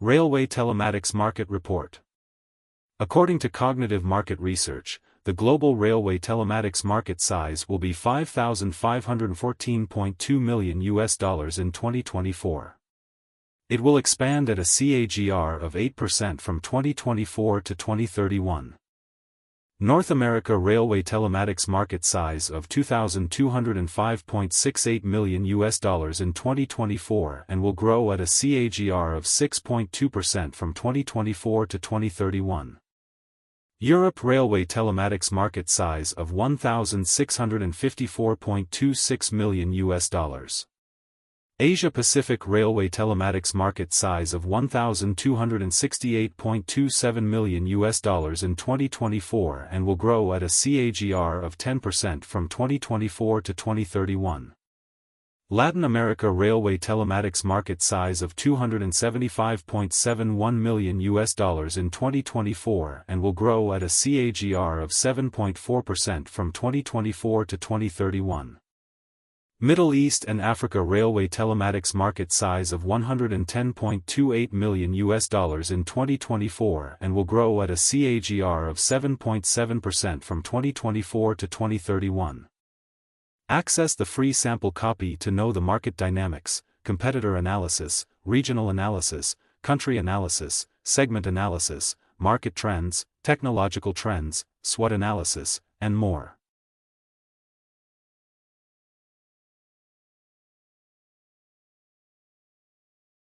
Railway Telematics Market Report. According to Cognitive Market Research, the global railway telematics market size will be $5,514.2 million in 2024. It will expand at a CAGR of 8% from 2024 to 2031. North America railway telematics market size of $2,205.68 million in 2024 and will grow at a CAGR of 6.2% from 2024 to 2031. Europe railway telematics market size of $1,654.26 million. Asia Pacific railway telematics market size of $1,268.27 million in 2024 and will grow at a CAGR of 10% from 2024 to 2031. Latin America railway telematics market size of $275.71 million in 2024 and will grow at a CAGR of 7.4% from 2024 to 2031. Middle East and Africa railway telematics market size of $110.28 million in 2024 and will grow at a CAGR of 7.7% from 2024 to 2031. Access the free sample copy to know the market dynamics, competitor analysis, regional analysis, country analysis, segment analysis, market trends, technological trends, SWOT analysis, and more.